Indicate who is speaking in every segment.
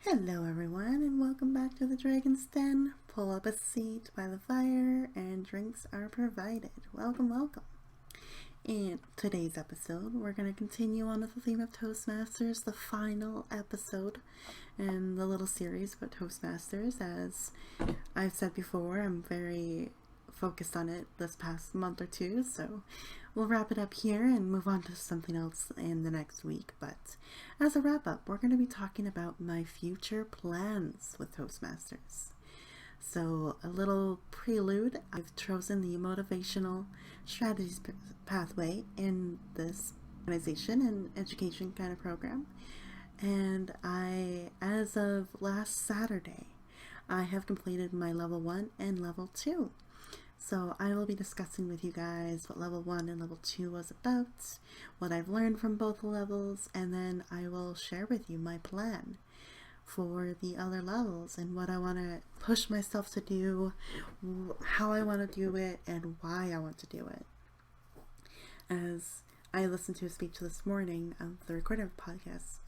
Speaker 1: Hello everyone, and welcome back to the Dragyn's Den. Pull up a seat by the fire and drinks are provided. Welcome. In today's episode, we're going to continue on with the theme of Toastmasters, the final episode in the little series about Toastmasters. As I've said before, I'm very focused on it this past month or two, so we'll wrap it up here and move on to something else in the next week. But as a wrap up, we're going to be talking about my future plans with Toastmasters. So a little prelude, I've chosen the Motivational Strategies Pathway in this organization and education kind of program. And as of last Saturday, I have completed my level 1 and level 2. So I will be discussing with you guys what level 1 and level 2 was about, what I've learned from both levels, and then I will share with you my plan for the other levels and what I want to push myself to do, how I want to do it, and why I want to do it. As I listened to a speech this morning of the recording of the podcast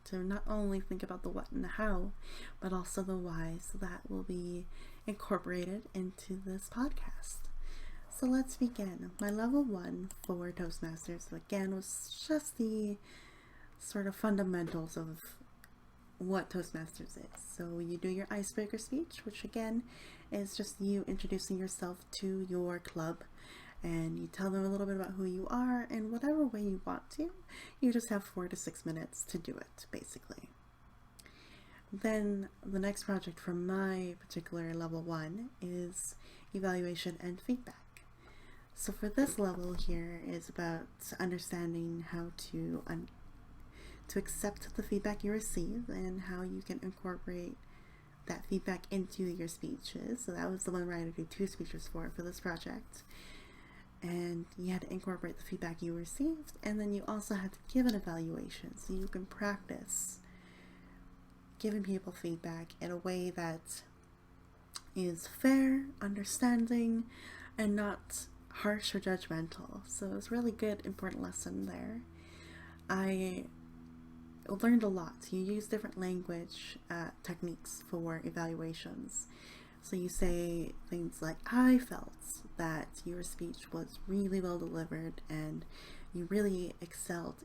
Speaker 1: to not only think about the what and the how, but also the why, so that will be incorporated into this podcast. So let's begin. My level 1 for Toastmasters, again, was just the sort of fundamentals of what Toastmasters is. So you do your icebreaker speech, which again is just you introducing yourself to your club, and you tell them a little bit about who you are in whatever way you want to. You just have 4 to 6 minutes to do it, basically. Then the next project for my particular level 1 is evaluation and feedback. So for this level here is about understanding how to accept the feedback you receive and how you can incorporate that feedback into your speeches. So that was the one where I had to do 2 speeches for this project. And you had to incorporate the feedback you received, and then you also had to give an evaluation so you can practice giving people feedback in a way that is fair, understanding, and not harsh or judgmental. So it was a really good, important lesson there. I learned a lot. You use different language techniques for evaluations. So you say things like, I felt that your speech was really well delivered and you really excelled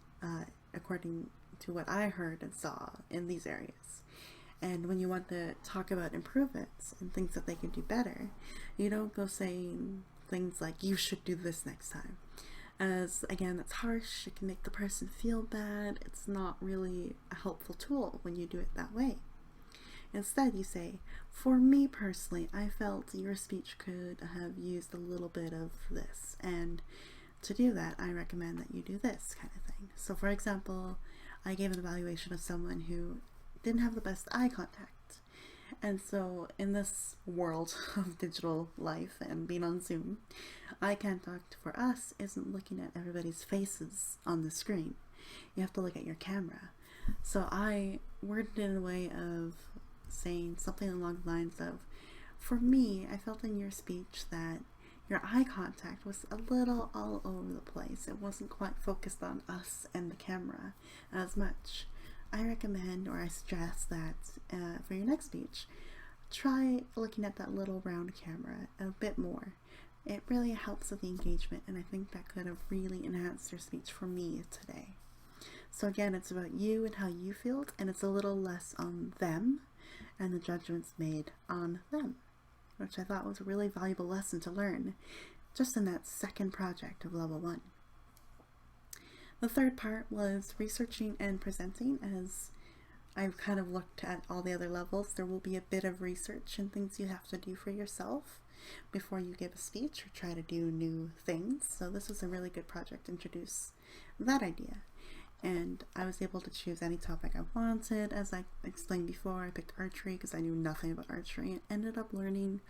Speaker 1: according to what I heard and saw in these areas. And when you want to talk about improvements and things that they can do better, you don't go saying things like, you should do this next time. As again, that's harsh, it can make the person feel bad, it's not really a helpful tool when you do it that way. Instead, you say, for me personally, I felt your speech could have used a little bit of this, and to do that, I recommend that you do this kind of thing. So for example, I gave an evaluation of someone who didn't have the best eye contact. And so in this world of digital life and being on Zoom, eye contact for us isn't looking at everybody's faces on the screen. You have to look at your camera. So I worded it in a way of saying something along the lines of, for me, I felt in your speech that your eye contact was a little all over the place. It wasn't quite focused on us and the camera as much. I recommend, or I suggest that for your next speech, try looking at that little round camera a bit more. It really helps with the engagement, and I think that could have really enhanced your speech for me today. So again, it's about you and how you feel, and it's a little less on them and the judgments made on them, which I thought was a really valuable lesson to learn just in that second project of level 1. The third part was researching and presenting. As I've kind of looked at all the other levels, there will be a bit of research and things you have to do for yourself before you give a speech or try to do new things. So this was a really good project to introduce that idea. And I was able to choose any topic I wanted. As I explained before, I picked archery because I knew nothing about archery and ended up learning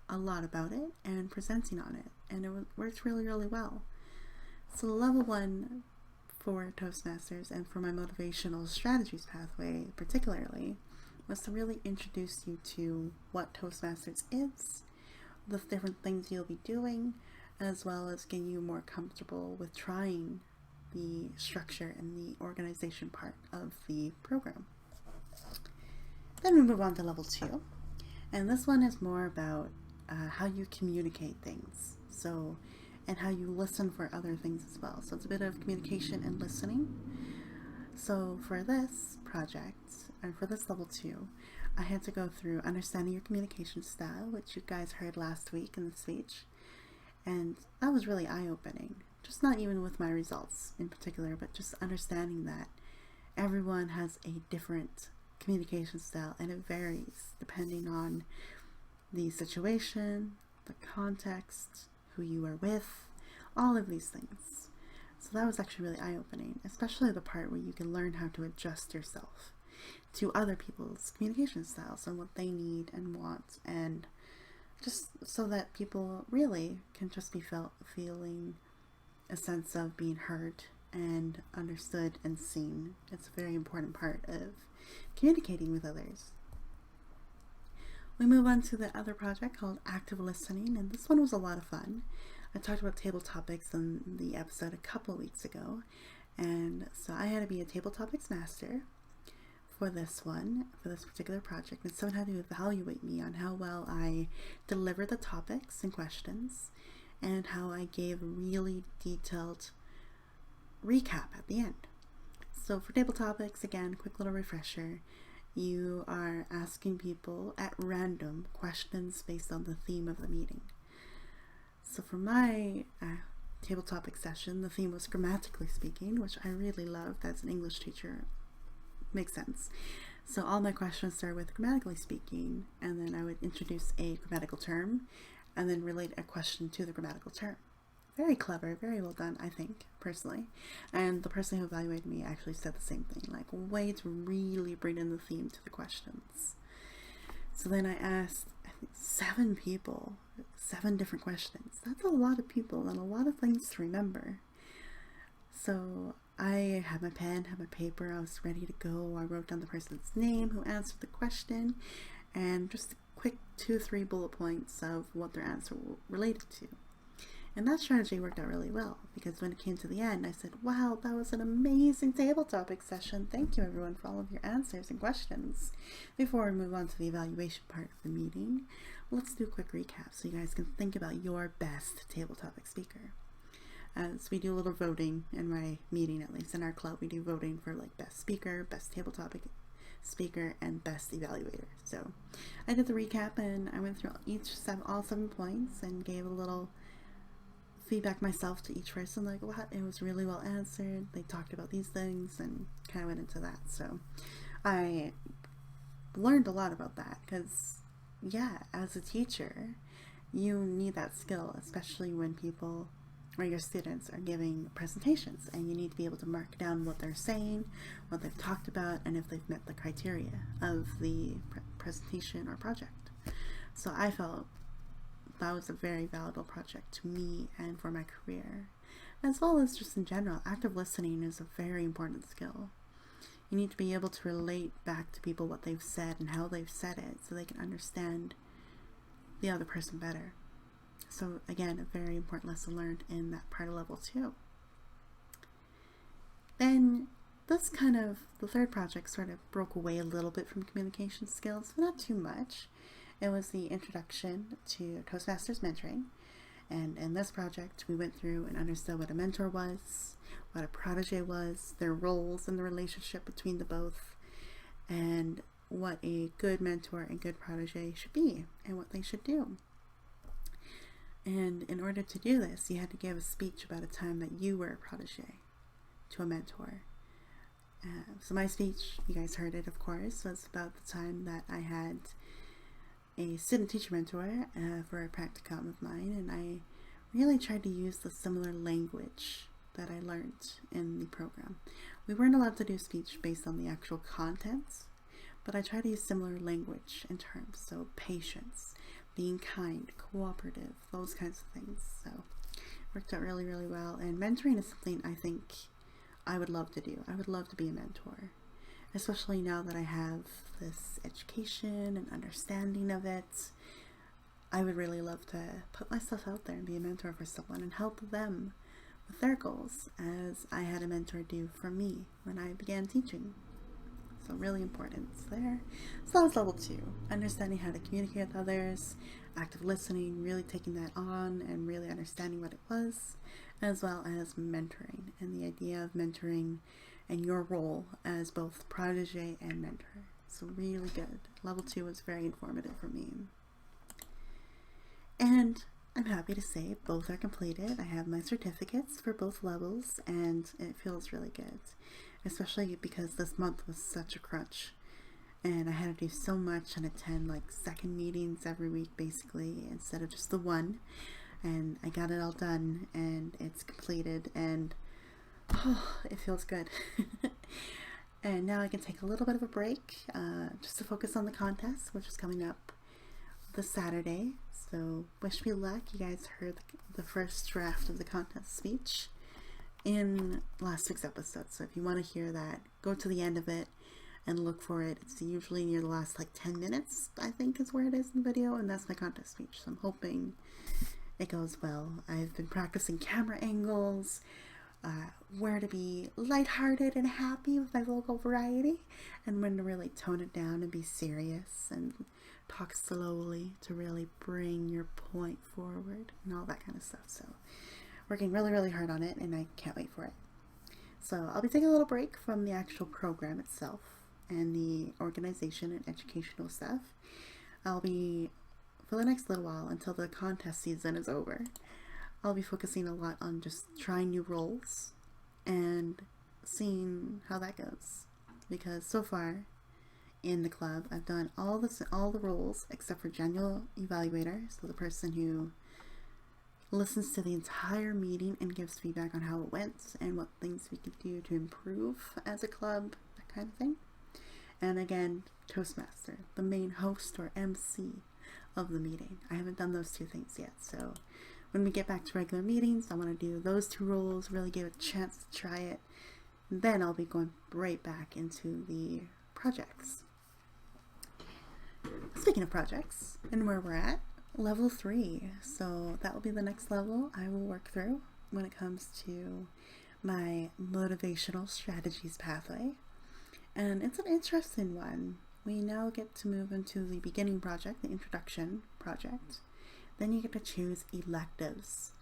Speaker 1: a lot about it and presenting on it. And it worked really, really well. So level 1 for Toastmasters and for my Motivational Strategies Pathway particularly was to really introduce you to what Toastmasters is, the different things you'll be doing, as well as getting you more comfortable with trying the structure and the organization part of the program. Then we move on to level 2. And this one is more about how you communicate things. So, and how you listen for other things as well. So it's a bit of communication and listening. So for this project, and for this level 2, I had to go through understanding your communication style, which you guys heard last week in the speech. And that was really eye-opening. Just not even with my results in particular, but just understanding that everyone has a different communication style, and it varies depending on the situation, the context, who you are with, all of these things. So that was actually really eye-opening, especially the part where you can learn how to adjust yourself to other people's communication styles and what they need and want, and just so that people really can just be feeling a sense of being heard and understood and seen. It's a very important part of communicating with others. We move on to the other project called Active Listening, and this one was a lot of fun. I talked about table topics in the episode a couple weeks ago, and so I had to be a table topics master for this particular project, and someone had to evaluate me on how well I delivered the topics and questions, and how I gave a really detailed recap at the end. So for table topics, again, quick little refresher. You are asking people at random questions based on the theme of the meeting. So for my table topic session, the theme was grammatically speaking, which I really loved as an English teacher. Makes sense. So all my questions start with grammatically speaking, and then I would introduce a grammatical term and then relate a question to the grammatical term. Very clever, very well done, I think, personally. And the person who evaluated me actually said the same thing, like, way to really bring in the theme to the questions. So then I asked, I think, 7 people, 7 different questions. That's a lot of people and a lot of things to remember. So I had my pen, had my paper, I was ready to go. I wrote down the person's name who answered the question, and just a quick 2-3 bullet points of what their answer related to. And that strategy worked out really well, because when it came to the end, I said, wow, that was an amazing table topic session. Thank you everyone for all of your answers and questions. Before we move on to the evaluation part of the meeting, let's do a quick recap so you guys can think about your best table topic speaker. As we do a little voting in my meeting, at least in our club, we do voting for like best speaker, best table topic speaker, and best evaluator. So I did the recap, and I went through all 7 points and gave a little feedback myself to each person, like, what, it was really well answered, they talked about these things, and kind of went into that. So I learned a lot about that, because yeah, as a teacher, you need that skill, especially when people or your students are giving presentations, and you need to be able to mark down what they're saying, what they've talked about, and if they've met the criteria of the presentation or project. So I felt that was a very valuable project to me and for my career, as well as just in general. Active listening is a very important skill. You need to be able to relate back to people what they've said and how they've said it, so they can understand the other person better. So again, a very important lesson learned in that part of level 2. Then this the third project sort of broke away a little bit from communication skills, but not too much. It was the introduction to Toastmasters mentoring, and in this project we went through and understood what a mentor was, what a protege was, their roles in the relationship between the both, and what a good mentor and good protege should be and what they should do. And in order to do this, you had to give a speech about a time that you were a protege to a mentor. So my speech, you guys heard it of course, was about the time that I had a student teacher mentor for a practicum of mine, and I really tried to use the similar language that I learned in the program. We weren't allowed to do speech based on the actual contents, but I tried to use similar language in terms, so patience, being kind, cooperative, those kinds of things. So it worked out really, really well, and mentoring is something I think I would love to do. I would love to be a mentor, especially now that I have this education and understanding of it. I would really love to put myself out there and be a mentor for someone and help them with their goals, as I had a mentor do for me when I began teaching. So really important there. So that was level 2, understanding how to communicate with others, active listening, really taking that on and really understanding what it was, as well as mentoring and the idea of mentoring and your role as both protege and mentor. So really good. Level 2 was very informative for me. And I'm happy to say both are completed. I have my certificates for both levels and it feels really good, especially because this month was such a crunch and I had to do so much and attend like second meetings every week basically instead of just the one, and I got it all done and it's completed and it feels good. And now I can take a little bit of a break just to focus on the contest, which is coming up this Saturday. So wish me luck. You guys heard the first draft of the contest speech in last week's episode. So if you want to hear that, go to the end of it and look for it. It's usually near the last like 10 minutes, I think is where it is in the video. And that's my contest speech. So I'm hoping it goes well. I've been practicing camera angles, where to be lighthearted and happy with my vocal variety, and when to really tone it down and be serious and talk slowly to really bring your point forward and all that kind of stuff. So working really, really hard on it and I can't wait for it. So I'll be taking a little break from the actual program itself and the organization and educational stuff. I'll be, for the next little while until the contest season is over, I'll be focusing a lot on just trying new roles and seeing how that goes. Because so far in the club, I've done all the roles except for general evaluator, so the person who listens to the entire meeting and gives feedback on how it went and what things we could do to improve as a club, that kind of thing. And again, Toastmaster, the main host or MC of the meeting. I haven't done those two things yet, so when we get back to regular meetings, I want to do those two roles, really give it a chance to try it, and then I'll be going right back into the projects. Speaking of projects and where we're at, level 3. So that will be the next level I will work through when it comes to my Motivational Strategies Pathway. And it's an interesting one. We now get to move into the beginning project, the introduction project. Then you get to choose electives,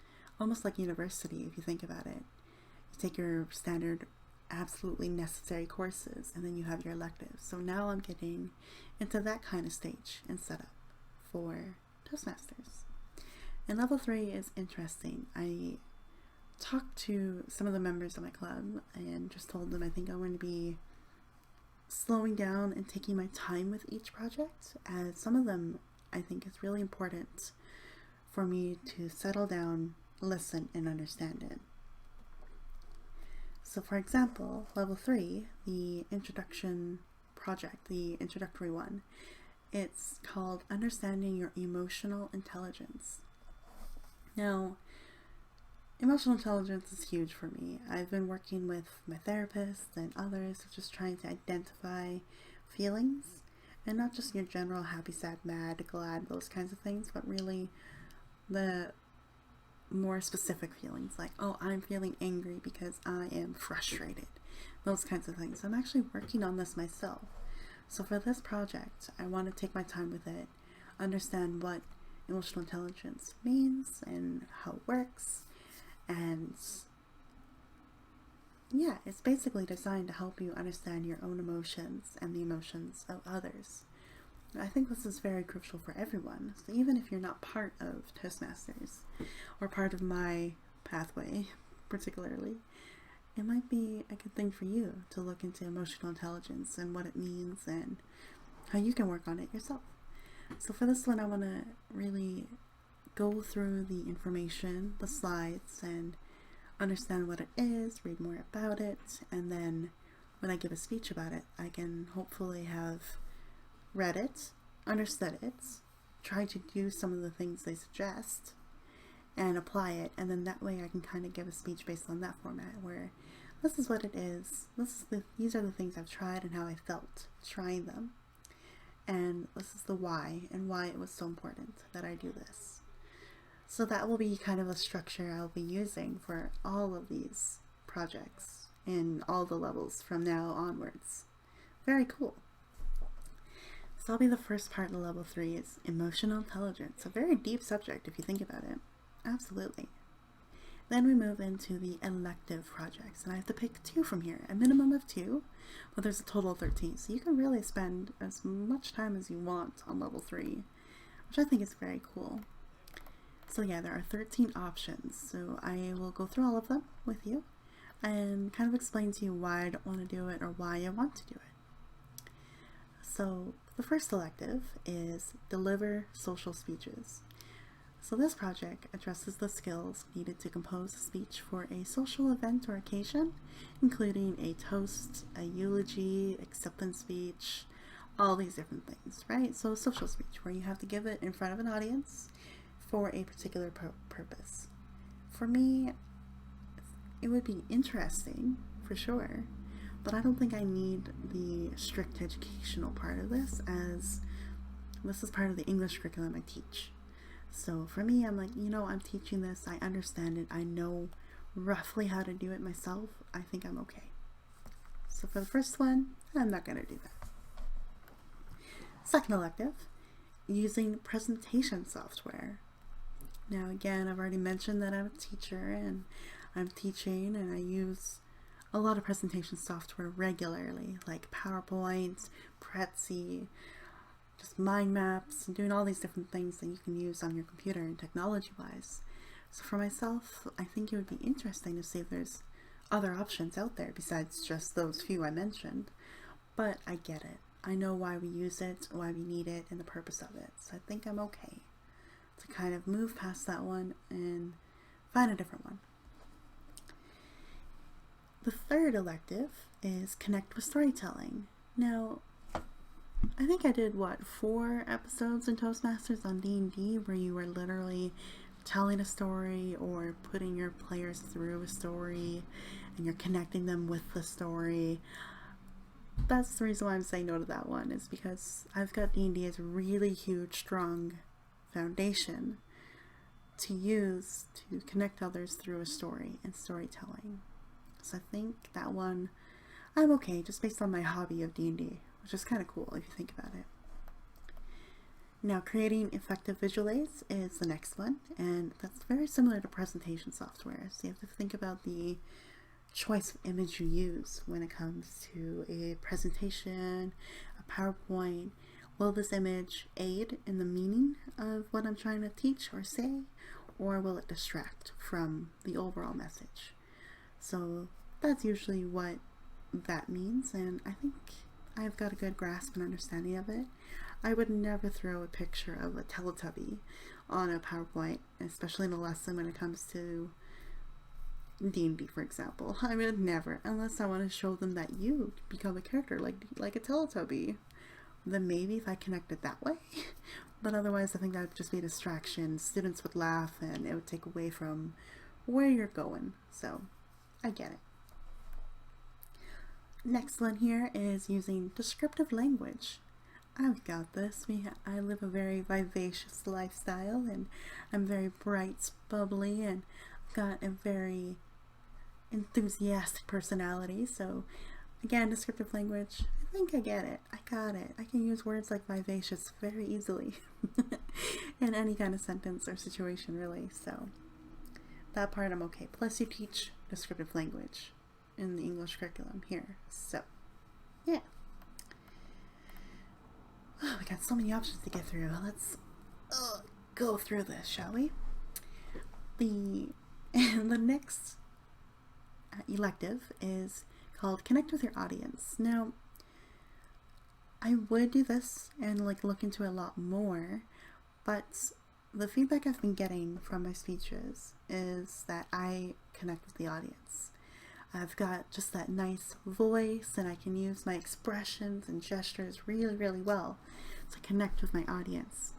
Speaker 1: almost like university if you think about it. You take your standard absolutely necessary courses and then you have your electives. So now I'm getting into that kind of stage and setup for Toastmasters. And level 3 is interesting. I talked to some of the members of my club and just told them I think I'm going to be slowing down and taking my time with each project, as some of them I think is really important for me to settle down, listen, and understand it. So for example, level 3, the introduction project, the introductory one, it's called Understanding Your Emotional Intelligence. Now, emotional intelligence is huge for me. I've been working with my therapist and others, just trying to identify feelings, and not just your general happy, sad, mad, glad, those kinds of things, but really the more specific feelings like, oh, I'm feeling angry because I am frustrated, those kinds of things. I'm actually working on this myself. So for this project, I want to take my time with it, understand what emotional intelligence means and how it works, and yeah, it's basically designed to help you understand your own emotions and the emotions of others. I think this is very crucial for everyone. So even if you're not part of Toastmasters or part of my pathway particularly, it might be a good thing for you to look into emotional intelligence and what it means and how you can work on it yourself. So for this one, I want to really go through the information, the slides, and understand what it is, read more about it, and then when I give a speech about it, I can hopefully have read it, understood it, try to do some of the things they suggest, and apply it, and then that way I can kind of give a speech based on that format where this is what it is, these are the things I've tried and how I felt trying them, and this is the why and why it was so important that I do this. So that will be kind of a structure I'll be using for all of these projects in all the levels from now onwards. Very cool. So that'll be the first part of level 3 is emotional intelligence. A very deep subject if you think about it. Absolutely. Then we move into the elective projects, and I have to pick 2 from here, a minimum of 2, but there's a total of 13, so you can really spend as much time as you want on level 3, which I think is very cool. So yeah, there are 13 options, so I will go through all of them with you and kind of explain to you why I don't want to do it or why I want to do it. So the first elective is deliver social speeches. So this project addresses the skills needed to compose a speech for a social event or occasion, including a toast, a eulogy, acceptance speech, all these different things, right? So a social speech where you have to give it in front of an audience for a particular purpose. For me, it would be interesting, for sure, but I don't think I need the strict educational part of this, as this is part of the English curriculum I teach. So for me, I'm like, I'm teaching this, I understand it, I know roughly how to do it myself, I think I'm okay. So for the first one, I'm not going to do that. Second elective, using presentation software. Now again, I've already mentioned that I'm a teacher and I'm teaching and I use a lot of presentation software regularly, like PowerPoint, Prezi, just mind maps, and doing all these different things that you can use on your computer and technology-wise. So for myself, I think it would be interesting to see if there's other options out there besides just those few I mentioned. But I get it. I know why we use it, why we need it, and the purpose of it. So I think I'm okay to kind of move past that one and find a different one. The third elective is connect with storytelling. Now, I think I did, 4 episodes in Toastmasters on D&D where you were literally telling a story or putting your players through a story and you're connecting them with the story. That's the reason why I'm saying no to that one, is because I've got D&D as a really huge, strong foundation to use to connect others through a story and storytelling. So I think that one, I'm okay, just based on my hobby of D&D, which is kind of cool if you think about it. Now, creating effective visual aids is the next one, and that's very similar to presentation software. So you have to think about the choice of image you use when it comes to a presentation, a PowerPoint. Will this image aid in the meaning of what I'm trying to teach or say, or will it distract from the overall message? So that's usually what that means, and I think I've got a good grasp and understanding of it. I would never throw a picture of a Teletubby on a PowerPoint, especially in a lesson when it comes to D&D, for example. I would never, unless I want to show them that you become a character like a Teletubby. Then maybe if I connect it that way. But otherwise, I think that would just be a distraction. Students would laugh and it would take away from where you're going. So I get it. Next one here is using descriptive language. I've got this. I live a very vivacious lifestyle and I'm very bright, bubbly, and I've got a very enthusiastic personality. So again, descriptive language, I think I get it. I got it. I can use words like vivacious very easily in any kind of sentence or situation, really. So that part I'm okay. Plus you teach descriptive language in the English curriculum here. So yeah. Oh, we got so many options to get through. Let's go through this, shall we? The next elective is called Connect with Your Audience. Now, I would do this and look into it a lot more, but the feedback I've been getting from my speeches is that I connect with the audience. I've got just that nice voice and I can use my expressions and gestures really, really well to connect with my audience.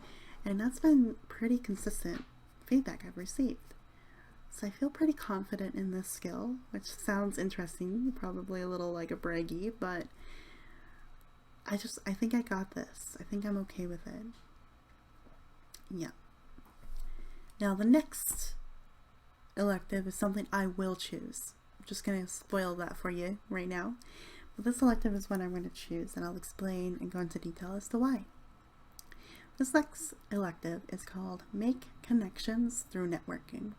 Speaker 1: And that's been pretty consistent feedback I've received. So I feel pretty confident in this skill, which sounds interesting, probably a little like a braggy, but I think I got this. I think I'm okay with it. Yeah. Now the next elective is something I will choose. I'm just going to spoil that for you right now. This elective is one I'm going to choose, and I'll explain and go into detail as to why. This next elective is called Make Connections Through Networking.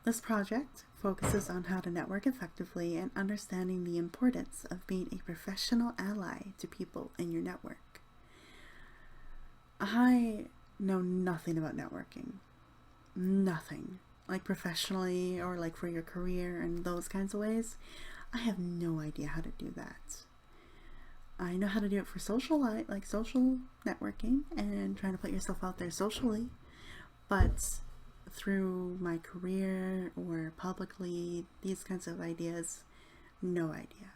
Speaker 1: This project focuses on how to network effectively and understanding the importance of being a professional ally to people in your network. I know nothing about networking. Nothing. Like professionally or like for your career and those kinds of ways. I have no idea how to do that. I know how to do it for social networking and trying to put yourself out there socially, but through my career or publicly, these kinds of ideas, no idea.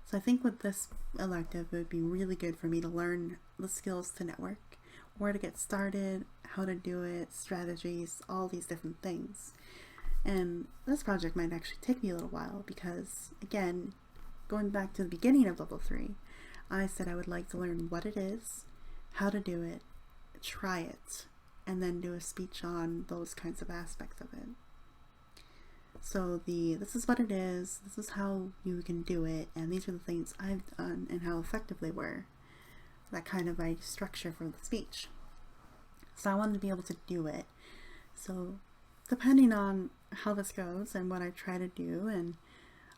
Speaker 1: So I think with this elective, it would be really good for me to learn the skills to network, where to get started, how to do it, strategies, all these different things. And this project might actually take me a little while because, again, going back to the beginning of level 3, I said I would like to learn what it is, how to do it, try it, and then do a speech on those kinds of aspects of it. So this is what it is, this is how you can do it, and these are the things I've done and how effective they were. That kind of structure for the speech. So I wanted to be able to do it. So depending on how this goes and what I try to do, and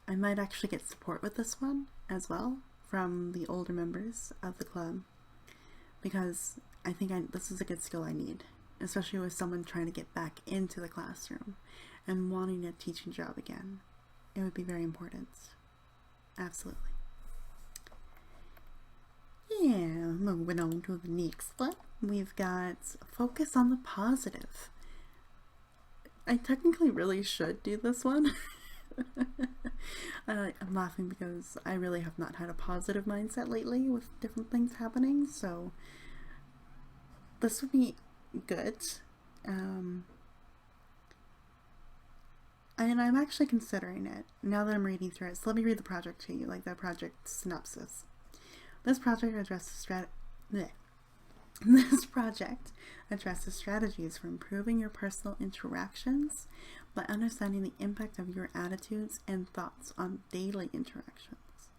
Speaker 1: I might actually get support with this one as well from the older members of the club, because I think this is a good skill I need, especially with someone trying to get back into the classroom and wanting a teaching job again. It would be very important. Absolutely. Yeah, moving on to the next one. We've got focus on the positive. I technically really should do this one. I'm laughing because I really have not had a positive mindset lately with different things happening, so this would be good. And I'm actually considering it now that I'm reading through it. So let me read the project to you, like the project synopsis. This project addresses strategies for improving your personal interactions by understanding the impact of your attitudes and thoughts on daily interactions.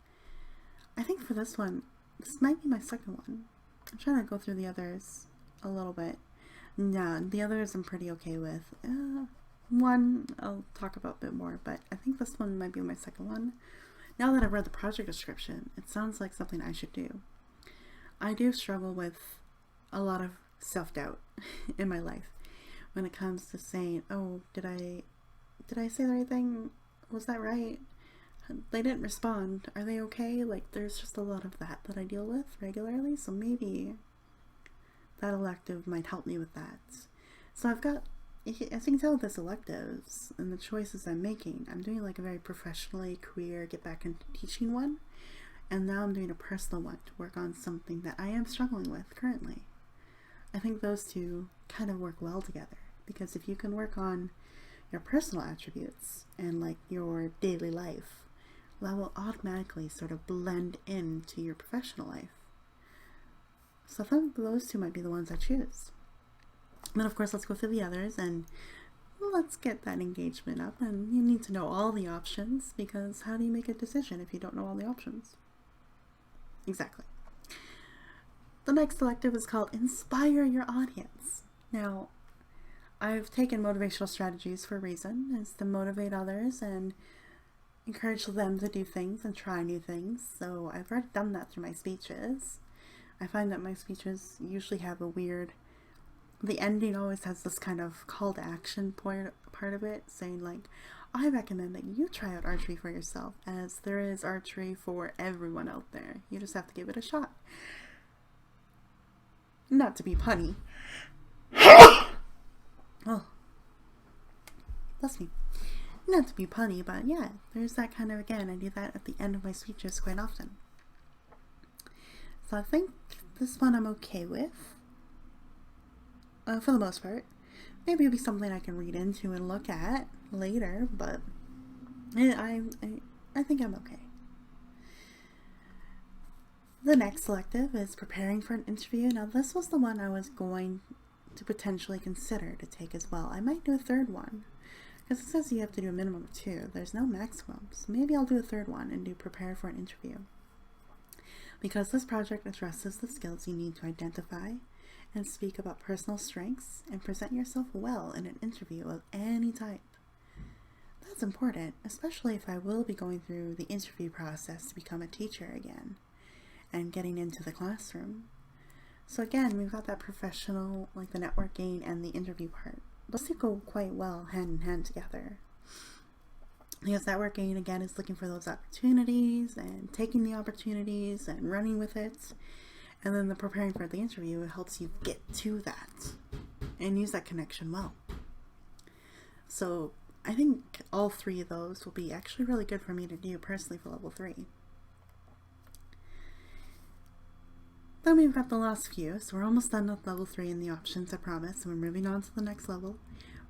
Speaker 1: I think for this one, this might be my second one. I'm trying to go through the others a little bit. No, the others I'm pretty okay with. One I'll talk about a bit more, but I think this one might be my second one. Now that I've read the project description, it sounds like something I should do. I do struggle with a lot of self-doubt in my life when it comes to saying, oh, did I say the right thing? Was that right? They didn't respond. Are they okay? Like, there's just a lot of that I deal with regularly, so maybe that elective might help me with that. So I've got, as you can tell with this electives and the choices I'm making, I'm doing like a very professionally career, get back into teaching one, and now I'm doing a personal one to work on something that I am struggling with currently. I think those two kind of work well together, because if you can work on your personal attributes and like your daily life, that will automatically sort of blend into your professional life. So I think those two might be the ones I choose. And then of course let's go through the others and let's get that engagement up. And you need to know all the options, because how do you make a decision if you don't know all the options? Exactly. The next elective is called Inspire Your Audience. Now, I've taken motivational strategies for a reason, is to motivate others and encourage them to do things and try new things. So I've already done that through my speeches. I find that my speeches usually have the ending always has this kind of call to action part of it, saying like, I recommend that you try out archery for yourself, as there is archery for everyone out there. You just have to give it a shot. Not to be punny. Oh, bless me. Not to be punny, but yeah, there's that kind of, again, I do that at the end of my speeches quite often. So I think this one I'm okay with, for the most part. Maybe it'll be something I can read into and look at later, but I think I'm okay. The next elective is preparing for an interview. Now this was the one I was going to potentially consider to take as well. I might do a third one, Because it says you have to do a minimum of 2. There's no maximum. So maybe I'll do a third one and do prepare for an interview. Because this project addresses the skills you need to identify and speak about personal strengths and present yourself well in an interview of any type. That's important, especially if I will be going through the interview process to become a teacher again and getting into the classroom. So again, we've got that professional, like the networking and the interview part. Those two go quite well hand in hand together. Because networking, again, is looking for those opportunities and taking the opportunities and running with it. And then the preparing for the interview, it helps you get to that and use that connection well. So I think all 3 of those will be actually really good for me to do personally for level 3. Then we've got the last few, so we're almost done with level 3 in the options, I promise, and we're moving on to the next level.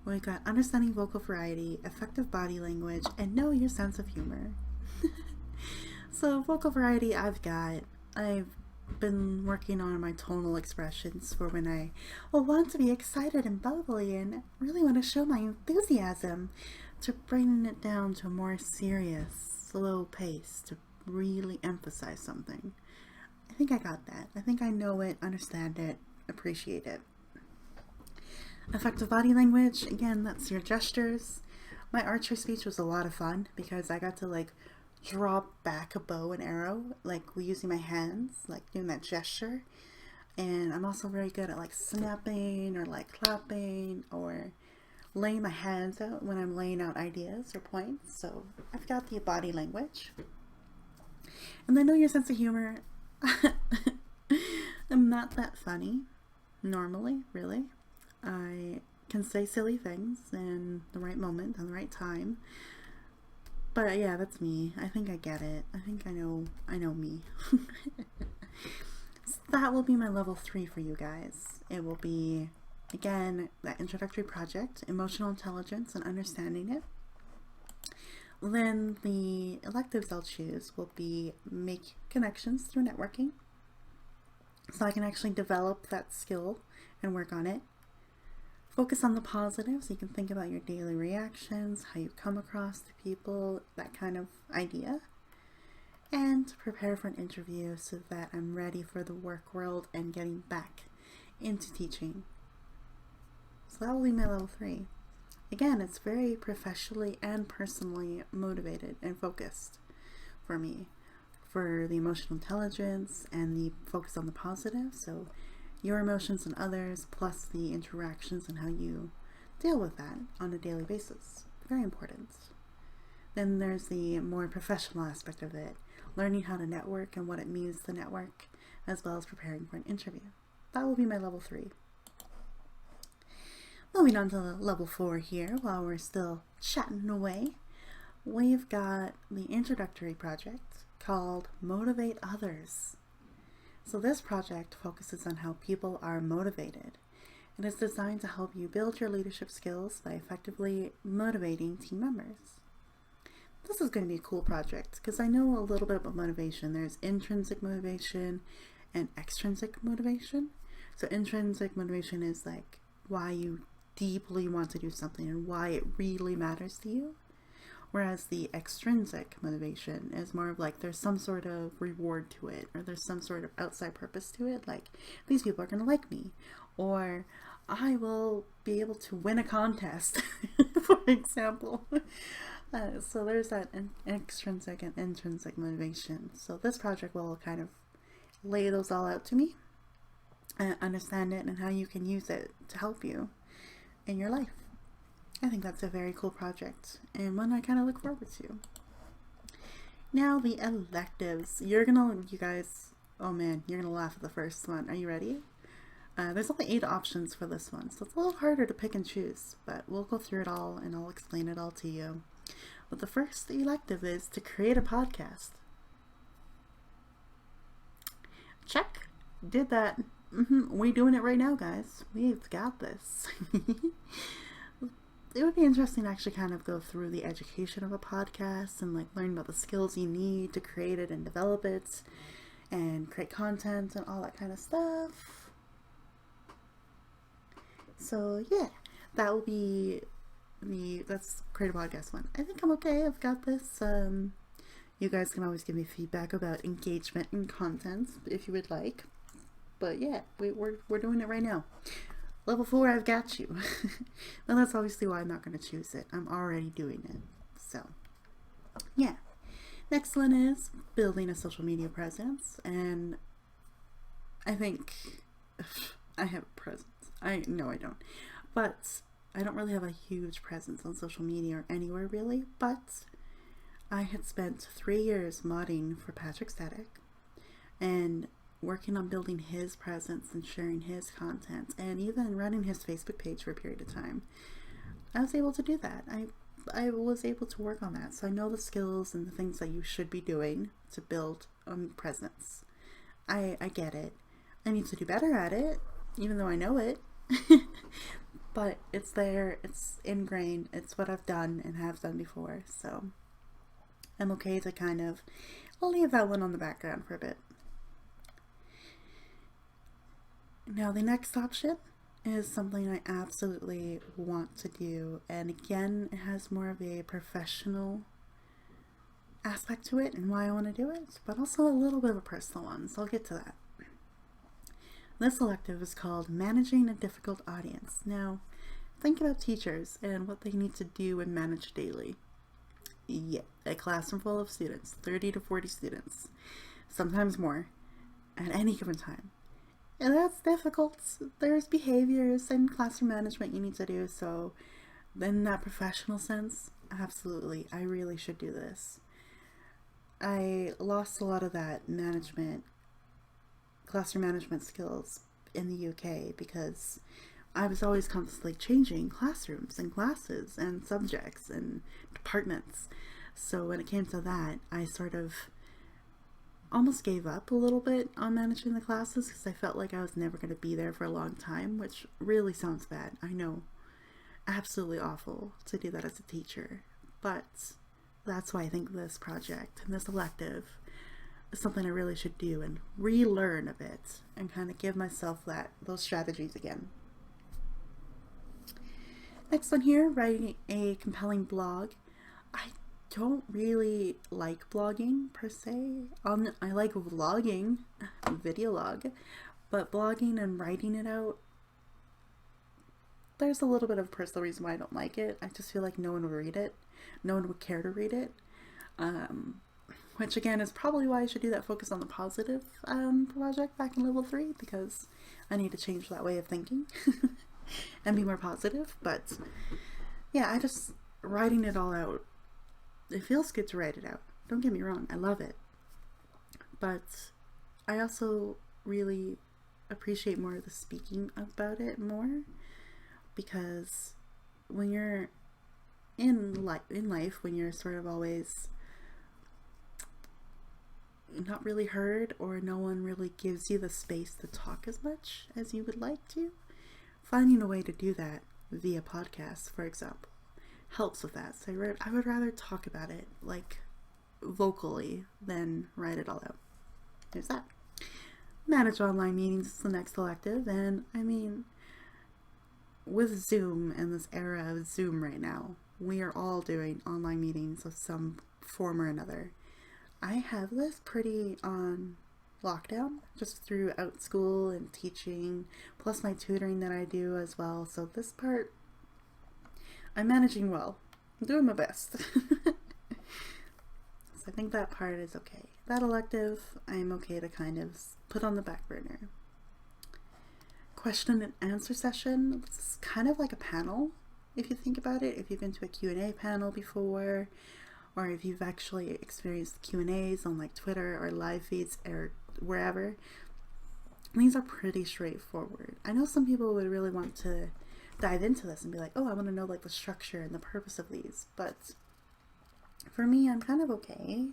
Speaker 1: We've got understanding vocal variety, effective body language, and know your sense of humor. So vocal variety I've been working on my tonal expressions for when I want to be excited and bubbly and really want to show my enthusiasm, to bringing it down to a more serious, slow pace to really emphasize something. I think I got that. I think I know it, understand it, appreciate it. Effective body language, again, that's your gestures. My archery speech was a lot of fun because I got to like drop back a bow and arrow, like using my hands, like doing that gesture. And I'm also very good at like snapping or like clapping or laying my hands out when I'm laying out ideas or points. So I've got the body language. And then know your sense of humor. I'm not that funny normally, really. I can say silly things in the right moment and the right time. But yeah, that's me. I think I get it. I think I know me. So that will be my level 3 for you guys. It will be, again, that introductory project, emotional intelligence and understanding it. Then the electives I'll choose will be make connections through networking, so I can actually develop that skill and work on it. Focus on the positives. You can think about your daily reactions, how you come across to people, that kind of idea. And prepare for an interview so that I'm ready for the work world and getting back into teaching. So that will be my level 3. Again, it's very professionally and personally motivated and focused for me, for the emotional intelligence and the focus on the positive. So your emotions and others, plus the interactions and how you deal with that on a daily basis. Very important. Then there's the more professional aspect of it, learning how to network and what it means to network, as well as preparing for an interview. That will be my level 3. Moving on to level 4 here, while we're still chatting away, we've got the introductory project called Motivate Others. So this project focuses on how people are motivated. It is designed to help you build your leadership skills by effectively motivating team members. This is going to be a cool project because I know a little bit about motivation. There's intrinsic motivation and extrinsic motivation. So intrinsic motivation is like why you deeply want to do something and why it really matters to you. Whereas the extrinsic motivation is more of like there's some sort of reward to it, or there's some sort of outside purpose to it, like these people are going to like me, or I will be able to win a contest, for example. So there's that extrinsic and intrinsic motivation. So this project will kind of lay those all out to me, and understand it and how you can use it to help you in your life. I think that's a very cool project and one I kind of look forward to. Now the electives. You guys, oh man, you're gonna laugh at the first one. Are you ready? There's only 8 options for this one, so it's a little harder to pick and choose, but we'll go through it all and I'll explain it all to you. But the first elective is to create a podcast. Check. Did that. We're doing it right now, guys. We've got this. It would be interesting to actually kind of go through the education of a podcast and like learn about the skills you need to create it and develop it and create content and all that kind of stuff. So yeah, that will be Let's create a podcast one. I think I'm okay. I've got this. You guys can always give me feedback about engagement and content if you would like. But yeah, we're doing it right now. Level 4, I've got you. Well, that's obviously why I'm not going to choose it. I'm already doing it. So, yeah. Next one is building a social media presence. And I think I have a presence. No, I don't. But I don't really have a huge presence on social media or anywhere really. But I had spent 3 years modding for Patrick Static and working on building his presence and sharing his content and even running his Facebook page for a period of time. I was able to do that. I was able to work on that. So I know the skills and the things that you should be doing to build a presence. I get it. I need to do better at it, even though I know it. But it's there, it's ingrained, it's what I've done and have done before. So I'm okay to kind of leave that one on the background for a bit. Now the next option is something I absolutely want to do, and again it has more of a professional aspect to it and why I want to do it, but also a little bit of a personal one, so I'll get to that. This elective is called Managing a Difficult Audience. Now think about teachers and what they need to do and manage daily. Yeah, a classroom full of students, 30 to 40 students, sometimes more at any given time. And that's difficult. There's behaviors and classroom management you need to do. So in that professional sense, absolutely, I really should do this. I lost a lot of that classroom management skills in the UK because I was always constantly changing classrooms and classes and subjects and departments. So when it came to that, I sort of almost gave up a little bit on managing the classes because I felt like I was never going to be there for a long time, which really sounds bad. I know, absolutely awful to do that as a teacher, but that's why I think this project and this elective is something I really should do and relearn a bit and kind of give myself those strategies again. Next one here, writing a compelling blog. I don't really like blogging per se. I like vlogging, video log, but blogging and writing it out, there's a little bit of a personal reason why I don't like it. I just feel like no one would read it. No one would care to read it. Which again is probably why I should do that focus on the positive project back in level 3, because I need to change that way of thinking and be more positive. But yeah, writing it all out, it feels good to write it out. Don't get me wrong, I love it. But I also really appreciate more of the speaking about it more, because when you're in life, when you're sort of always not really heard, or no one really gives you the space to talk as much as you would like to, finding a way to do that via podcasts, for example, helps with that. So I would rather talk about it like vocally than write it all out. There's that. Manage online meetings is the next elective, and I mean, with Zoom and this era of Zoom right now, we are all doing online meetings of some form or another. I have this pretty on lockdown, just throughout school and teaching, plus my tutoring that I do as well. So this part, I'm managing well. I'm doing my best. So I think that part is okay. That elective, I'm okay to kind of put on the back burner. Question and answer session, it's kind of like a panel, if you think about it. If you've been to a Q&A panel before, or if you've actually experienced Q&As on like Twitter or live feeds or wherever, these are pretty straightforward. I know some people would really want to dive into this and be like, oh, I want to know like the structure and the purpose of these, but for me, I'm kind of okay.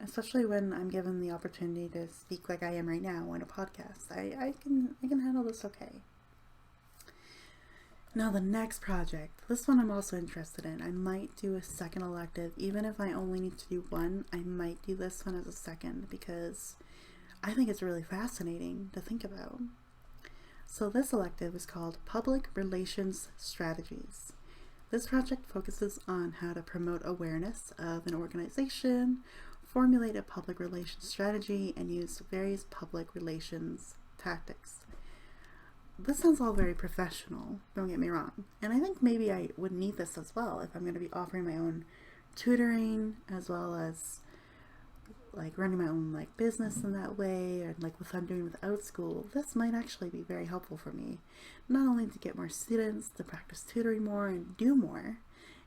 Speaker 1: Especially when I'm given the opportunity to speak like I am right now on a podcast. I can handle this okay. Now the next project, this one I'm also interested in. I might do a second elective, even if I only need to do one. I might do this one as a second because I think it's really fascinating to think about. So this elective is called Public Relations Strategies. This project focuses on how to promote awareness of an organization, formulate a public relations strategy, and use various public relations tactics. This sounds all very professional, don't get me wrong. And I think maybe I would need this as well if I'm going to be offering my own tutoring, as well as like running my own like business in that way, or like what I'm doing without school. This might actually be very helpful for me, not only to get more students to practice tutoring more and do more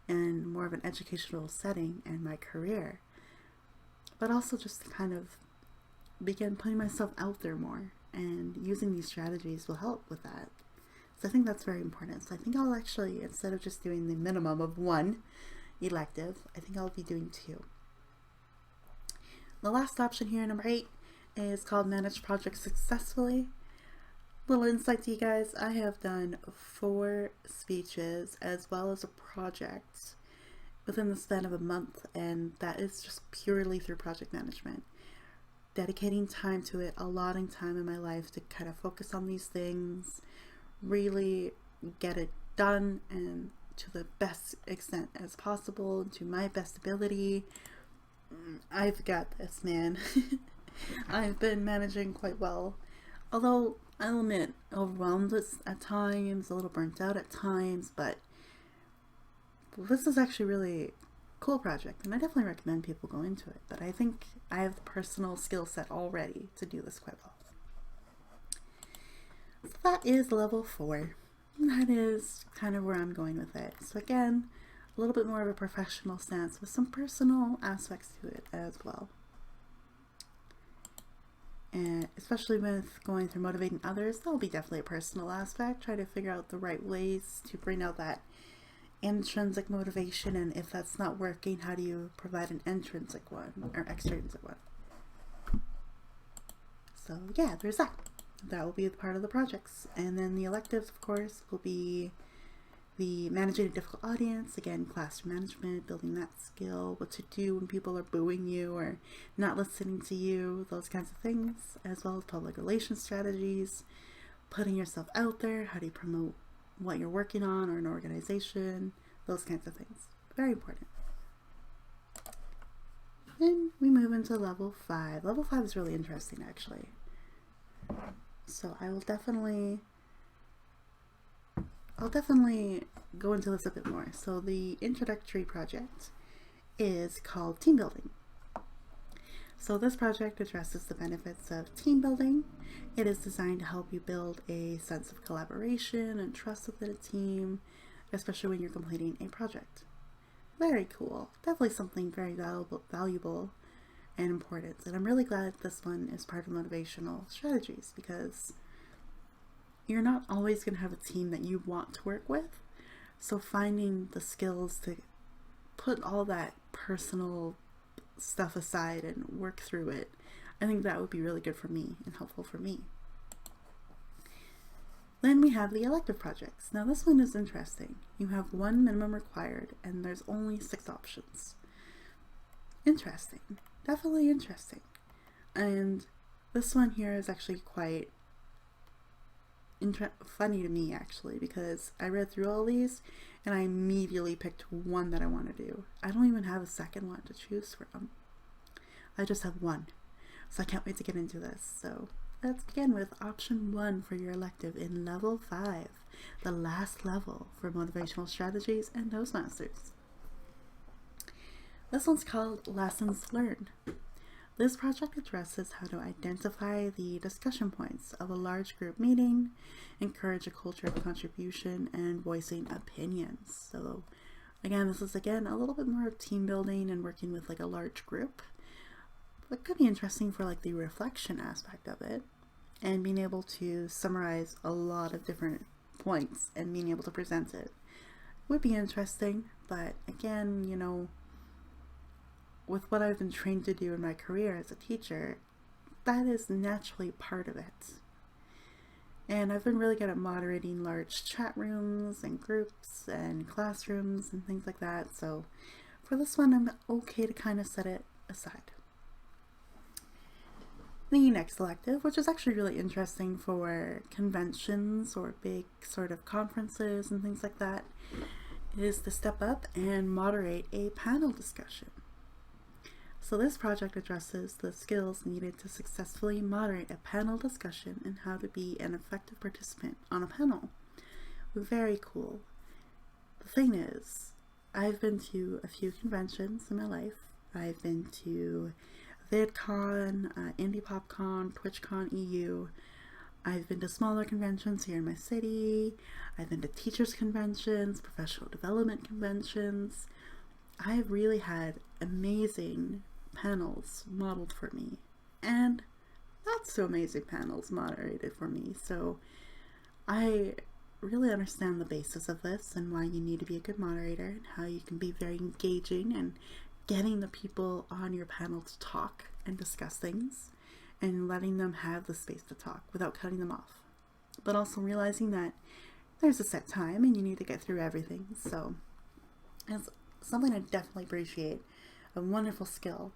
Speaker 1: and more of an educational setting in my career, but also just to kind of begin putting myself out there more, and using these strategies will help with that. So I think that's very important. So I think I'll actually, instead of just doing the minimum of 1 elective, I think I'll be doing 2. The last option here, number 8, is called Manage Projects Successfully. Little insight to you guys, I have done 4 speeches as well as a project within the span of a month, and that is just purely through project management. Dedicating time to it, allotting time in my life to kind of focus on these things, really get it done and to the best extent as possible, to my best ability. I've got this, man. I've been managing quite well, although I'll admit overwhelmed at times, a little burnt out at times, but this is actually really a cool project, and I definitely recommend people go into it. But I think I have the personal skill set already to do this quite well. So that is level 4. That is kind of where I'm going with it. So again, a little bit more of a professional stance with some personal aspects to it as well. And especially with going through motivating others, there'll be definitely a personal aspect. Try to figure out the right ways to bring out that intrinsic motivation, and if that's not working, how do you provide an intrinsic one or extrinsic one? So yeah, there's that. That will be part of the projects. And then the electives, of course, will be the managing a difficult audience, again, classroom management, building that skill, what to do when people are booing you or not listening to you, those kinds of things, as well as public relations strategies, putting yourself out there, how do you promote what you're working on or an organization, those kinds of things. Very important. Then we move into level 5. Level 5 is really interesting, actually. So I'll definitely go into this a bit more. So the introductory project is called Team Building. So this project addresses the benefits of team building. It is designed to help you build a sense of collaboration and trust within a team, especially when you're completing a project. Very cool. Definitely something very valuable and important. And I'm really glad this one is part of Motivational Strategies, because you're not always going to have a team that you want to work with. So finding the skills to put all that personal stuff aside and work through it, I think that would be really good for me and helpful for me. Then we have the elective projects. Now this one is interesting. You have 1 minimum required and there's only 6 options. Interesting. Definitely interesting. And this one here is actually quite funny to me, actually, because I read through all these and I immediately picked one that I want to do. I don't even have a second one to choose from. I just have one. So I can't wait to get into this. So let's begin with option 1 for your elective in level 5, the last level for Motivational Strategies and Toastmasters. This one's called Lessons Learned. This project addresses how to identify the discussion points of a large group meeting, encourage a culture of contribution, and voicing opinions. So again, this is a little bit more of team building and working with like a large group. It could be interesting for like the reflection aspect of it and being able to summarize a lot of different points and being able to present it. Would be interesting, but again, you know, with what I've been trained to do in my career as a teacher, that is naturally part of it. And I've been really good at moderating large chat rooms and groups and classrooms and things like that. So for this one, I'm okay to kind of set it aside. The next elective, which is actually really interesting for conventions or big sort of conferences and things like that, is to step up and moderate a panel discussion. So this project addresses the skills needed to successfully moderate a panel discussion and how to be an effective participant on a panel. Very cool. The thing is, I've been to a few conventions in my life. I've been to VidCon, IndiePopCon, TwitchCon EU. I've been to smaller conventions here in my city. I've been to teachers' conventions, professional development conventions. I've really had amazing panels modeled for me, and not so amazing panels moderated for me. So I really understand the basis of this and why you need to be a good moderator and how you can be very engaging and getting the people on your panel to talk and discuss things and letting them have the space to talk without cutting them off, but also realizing that there's a set time and you need to get through everything. So it's something I definitely appreciate, a wonderful skill.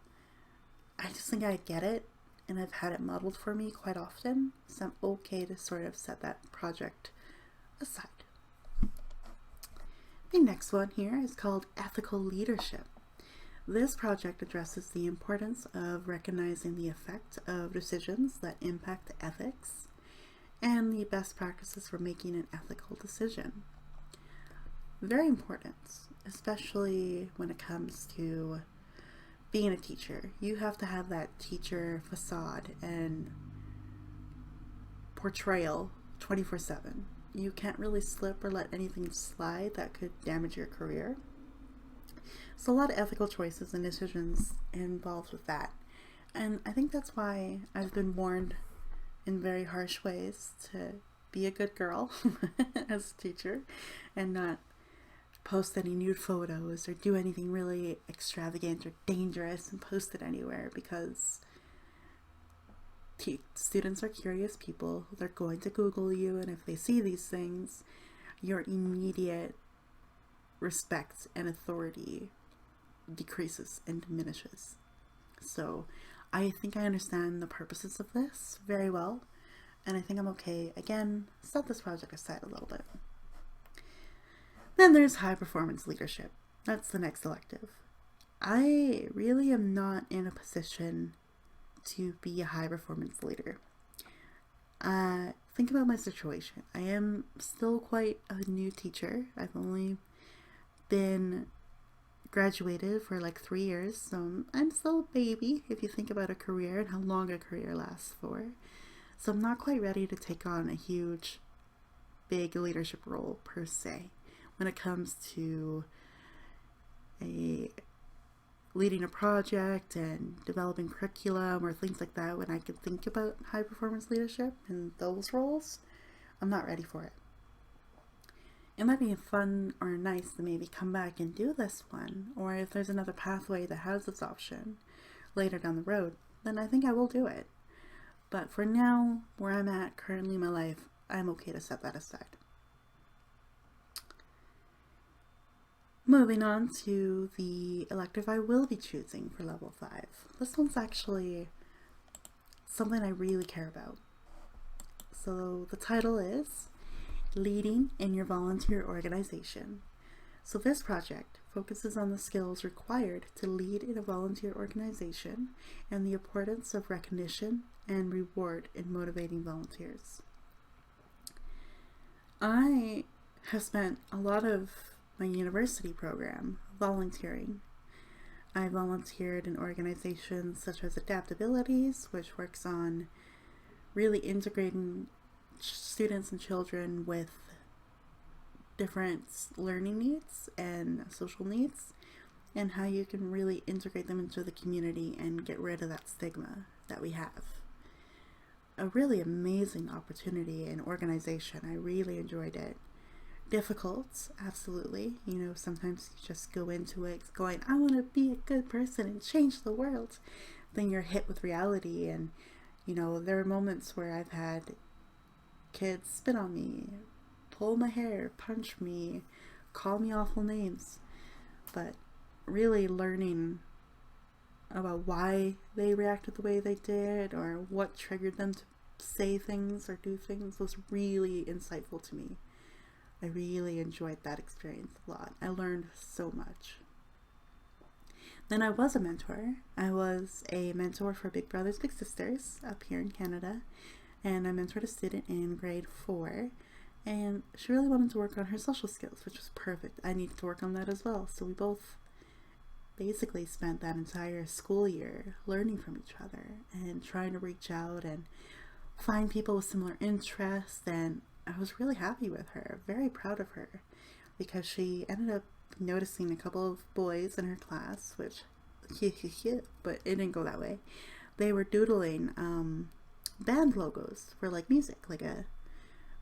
Speaker 1: I just think I get it, and I've had it modeled for me quite often, so I'm okay to sort of set that project aside. The next one here is called Ethical Leadership. This project addresses the importance of recognizing the effect of decisions that impact ethics and the best practices for making an ethical decision. Very important, especially when it comes to being a teacher. You have to have that teacher facade and portrayal 24/7. You can't really slip or let anything slide that could damage your career. So a lot of ethical choices and decisions involved with that. And I think that's why I've been warned in very harsh ways to be a good girl as a teacher and not post any nude photos or do anything really extravagant or dangerous and post it anywhere, because students are curious people. They're going to Google you, and if they see these things, your immediate respect and authority decreases and diminishes. So I think I understand the purposes of this very well, and I think I'm okay. Again, set this project aside a little bit. Then there's high performance leadership. That's the next elective. I really am not in a position to be a high performance leader. Think about my situation. I am still quite a new teacher. I've only been graduated for like 3 years, so I'm still a baby if you think about a career and how long a career lasts for. So I'm not quite ready to take on a huge, big leadership role per se when it comes to leading a project and developing curriculum or things like that. When I could think about high performance leadership and those roles, I'm not ready for it. It might be fun or nice to maybe come back and do this one, or if there's another pathway that has this option later down the road, then I think I will do it. But for now, where I'm at currently in my life, I'm okay to set that aside. Moving on to the elective I will be choosing for level 5. This one's actually something I really care about. So the title is Leading in Your Volunteer Organization. So this project focuses on the skills required to lead in a volunteer organization and the importance of recognition and reward in motivating volunteers. I have spent a lot of my university program volunteering. I volunteered in organizations such as Adaptabilities, which works on really integrating students and children with different learning needs and social needs, and how you can really integrate them into the community and get rid of that stigma that we have. A really amazing opportunity and organization. I really enjoyed it. Difficult, absolutely. You know, sometimes you just go into it going, I want to be a good person and change the world. Then you're hit with reality, and you know, there are moments where I've had kids spit on me, pull my hair, punch me, call me awful names. But really learning about why they reacted the way they did or what triggered them to say things or do things was really insightful to me. I really enjoyed that experience a lot. I learned so much. Then I was a mentor. I was a mentor for Big Brothers Big Sisters up here in Canada, and I mentored a student in grade 4, and she really wanted to work on her social skills, which was perfect. I needed to work on that as well, so we both basically spent that entire school year learning from each other and trying to reach out and find people with similar interests. And I was really happy with her, very proud of her, because she ended up noticing a couple of boys in her class, which but it didn't go that way. They were doodling band logos for like music, like a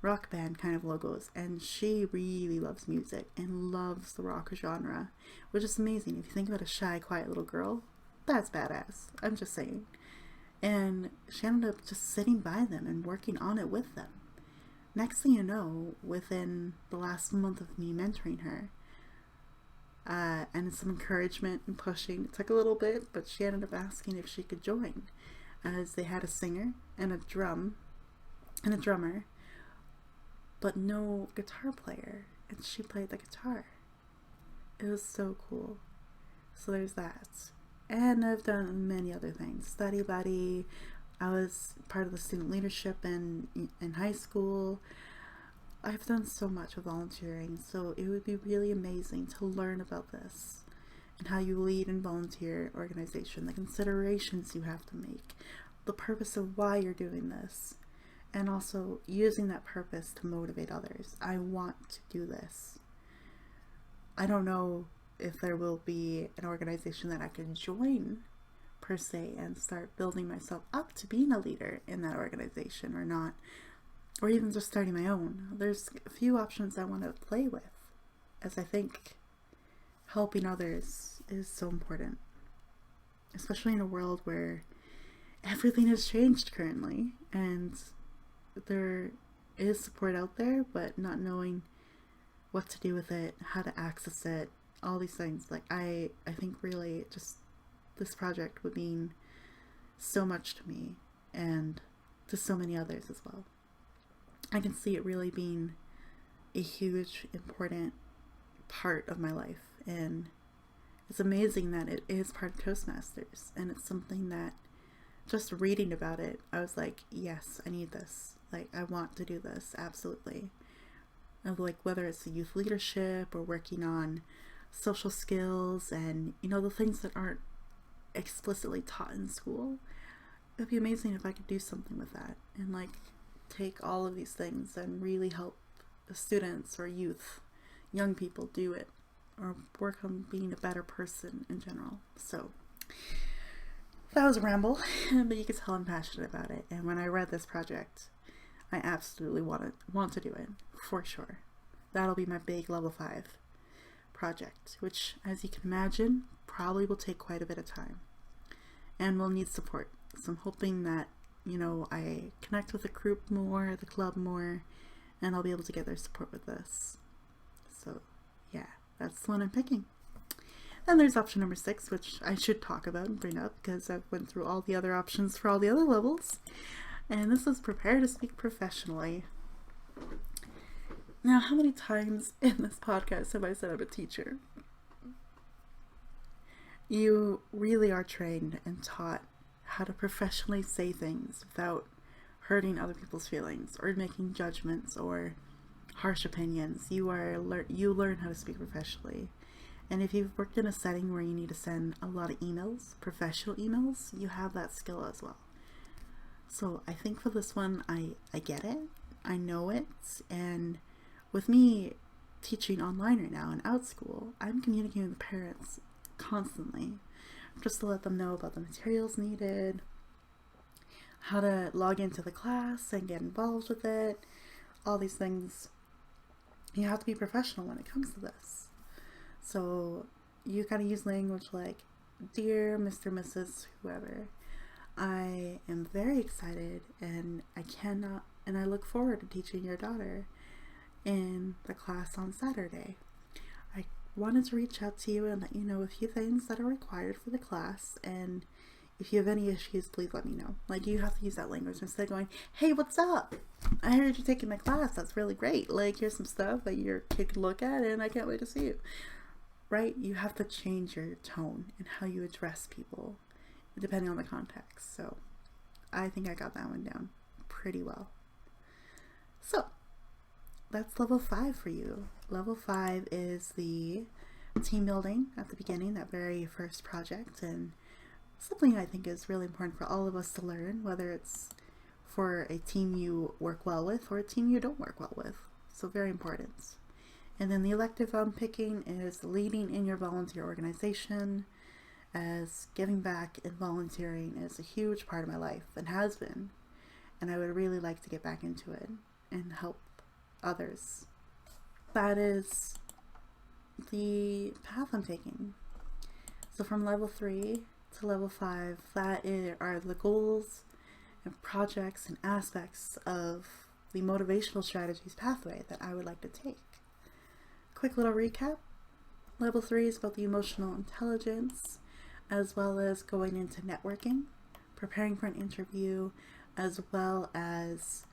Speaker 1: rock band kind of logos, and she really loves music and loves the rock genre, which is amazing. If you think about a shy, quiet little girl, that's badass. I'm just saying. And she ended up just sitting by them and working on it with them. Next thing you know, within the last month of me mentoring her, and some encouragement and pushing, it took a little bit, but she ended up asking if she could join, as they had a singer and a drummer, but no guitar player, and she played the guitar. It was so cool. So there's that. And I've done many other things. Study buddy. I was part of the student leadership in high school. I've done so much with volunteering, so it would be really amazing to learn about this and how you lead and volunteer organization, the considerations you have to make, the purpose of why you're doing this, and also using that purpose to motivate others. I want to do this. I don't know if there will be an organization that I can join per se and start building myself up to being a leader in that organization or not, or even just starting my own. There's a few options I want to play with, as I think helping others is so important, especially in a world where everything has changed currently and there is support out there, but not knowing what to do with it, how to access it, all these things. Like I think really just this project would mean so much to me and to so many others as well. I can see it really being a huge, important part of my life, and it's amazing that it is part of Toastmasters, and it's something that just reading about it, I was like, yes, I need this. Like, I want to do this, absolutely. Of like, whether it's the youth leadership or working on social skills and, you know, the things that aren't explicitly taught in school. It'd be amazing if I could do something with that and like take all of these things and really help the students or youth, young people do it, or work on being a better person in general. So that was a ramble, but you can tell I'm passionate about it. And when I read this project, I absolutely want to do it for sure. That'll be my big level 5 project, which, as you can imagine, probably will take quite a bit of time and will need support. So I'm hoping that, you know, I connect with the group more, the club more, and I'll be able to get their support with this. So yeah, that's the one I'm picking. Then there's option number 6, which I should talk about and bring up because I've went through all the other options for all the other levels. And this is prepare to speak professionally. Now, how many times in this podcast have I said I'm a teacher? You really are trained and taught how to professionally say things without hurting other people's feelings or making judgments or harsh opinions. You learn how to speak professionally. And if you've worked in a setting where you need to send a lot of emails, professional emails, you have that skill as well. So I think for this one, I get it. I know it. And with me teaching online right now and out school, I'm communicating with the parents constantly just to let them know about the materials needed, how to log into the class and get involved with it, all these things. You have to be professional when it comes to this. So you gotta use language like, dear Mr., Mrs., whoever, I am very excited and I look forward to teaching your daughter in the class on Saturday. I wanted to reach out to you and let you know a few things that are required for the class, and if you have any issues, please let me know. Like, you have to use that language instead of going, hey, what's up? I heard you're taking my class. That's really great. Like, here's some stuff that your kid can look at, and I can't wait to see you. Right? You have to change your tone and how you address people, depending on the context. So, I think I got that one down pretty well. So, that's level 5 for you. Level 5 is the team building at the beginning, that very first project, and something I think is really important for all of us to learn, whether it's for a team you work well with or a team you don't work well with. So very important. And then the elective I'm picking is leading in your volunteer organization, as giving back and volunteering is a huge part of my life and has been. And I would really like to get back into it and help others. That is the path I'm taking. So from level 3 to level 5, that are the goals and projects and aspects of the Motivational Strategies Pathway that I would like to take. Quick little recap. Level 3 is about the emotional intelligence, as well as going into networking, preparing for an interview, as well as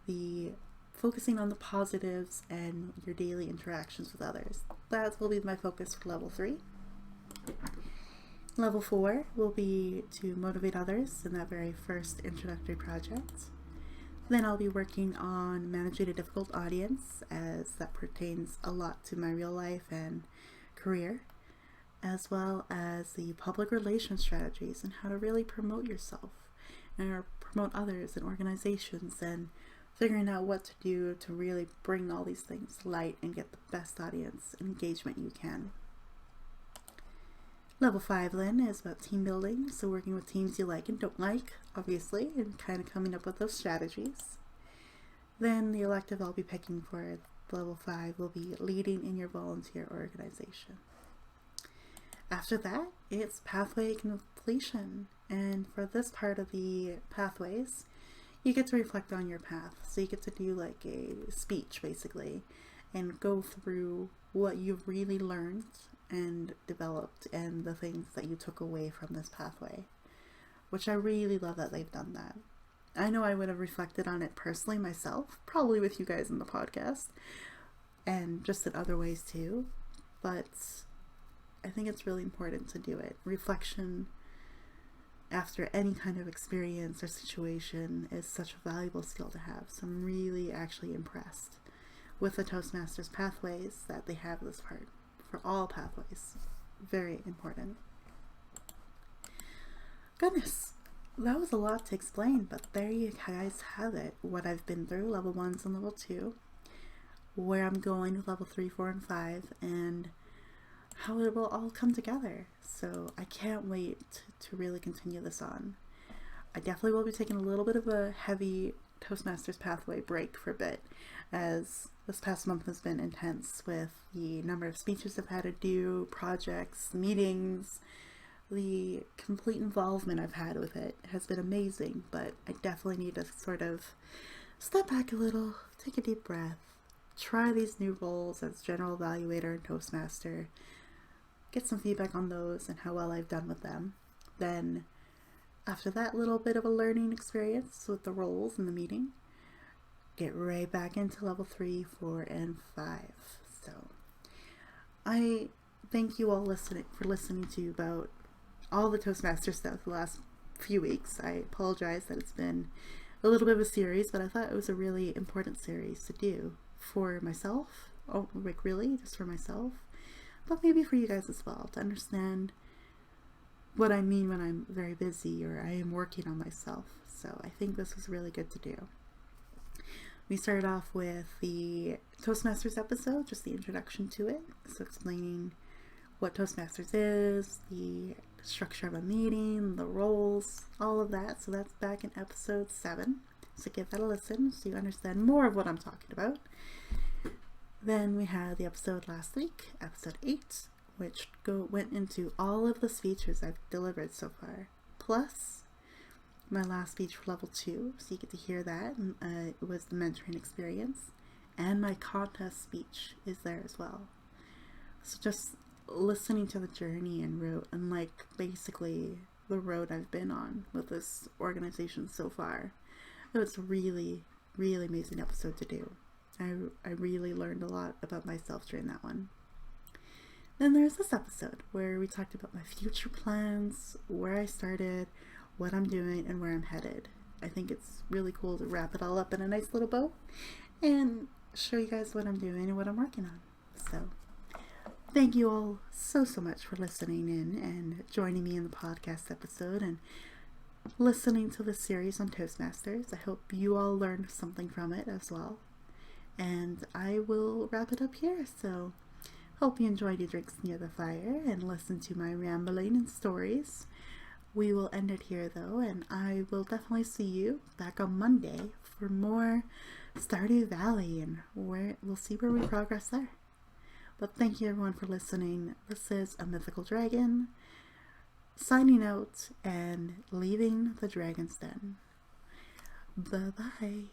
Speaker 1: the focusing on the positives and your daily interactions with others. That will be my focus for level 3. Level 4 will be to motivate others in that very first introductory project. Then I'll be working on managing a difficult audience, as that pertains a lot to my real life and career, as well as the public relations strategies and how to really promote yourself and promote others and organizations, and figuring out what to do to really bring all these things to light and get the best audience and engagement you can. Level 5 then is about team building, so working with teams you like and don't like, obviously, and kind of coming up with those strategies. Then the elective I'll be picking for level 5 will be leading in your volunteer organization. After that, it's pathway completion, and for this part of the pathways, you get to reflect on your path. So you get to do like a speech, basically, and go through what you've really learned and developed and the things that you took away from this pathway, which I really love that they've done that. I know I would have reflected on it personally myself, probably with you guys in the podcast, and just in other ways too, but I think it's really important to do it. Reflection after any kind of experience or situation is such a valuable skill to have, so I'm really actually impressed with the Toastmasters pathways that they have this part. For all pathways. Very important. Goodness, that was a lot to explain, but there you guys have it. What I've been through, level 1s and level 2, where I'm going with level 3, 4, and 5, and how it will all come together. So I can't wait to really continue this on. I definitely will be taking a little bit of a heavy Toastmasters pathway break for a bit, as this past month has been intense with the number of speeches I've had to do, projects, meetings. The complete involvement I've had with it has been amazing, but I definitely need to sort of step back a little, take a deep breath, try these new roles as general evaluator and Toastmaster, get some feedback on those and how well I've done with them. Then after that little bit of a learning experience with the roles in the meeting, get right back into level 3, 4, and 5. So I thank you all for listening to about all the Toastmaster stuff the last few weeks. I apologize that it's been a little bit of a series, but I thought it was a really important series to do for myself. Oh, like really, just for myself, but maybe for you guys as well, to understand what I mean when I'm very busy or I am working on myself. So I think this was really good to do. We started off with the Toastmasters episode, just the introduction to it, so explaining what Toastmasters is, the structure of a meeting, the roles, all of that. So that's back in episode 7, so give that a listen so you understand more of what I'm talking about. Then we had the episode last week, episode 8, which went into all of the speeches I've delivered so far, plus my last speech for level 2, so you get to hear that. It was the mentoring experience, and my contest speech is there as well. So just listening to the journey and like basically the road I've been on with this organization so far. It was really, really amazing episode to do. I really learned a lot about myself during that one. Then there's this episode where we talked about my future plans, where I started, what I'm doing, and where I'm headed. I think it's really cool to wrap it all up in a nice little bow and show you guys what I'm doing and what I'm working on. So thank you all so much for listening in and joining me in the podcast episode and listening to the series on Toastmasters. I hope you all learned something from it as well. And I will wrap it up here. So hope you enjoyed your drinks near the fire and listened to my rambling and stories. We will end it here though, and I will definitely see you back on Monday for more Stardew Valley, and we'll see where we progress there. But thank you everyone for listening. This is a Mythical Dragyn signing out and leaving the Dragon's Den. Bye bye.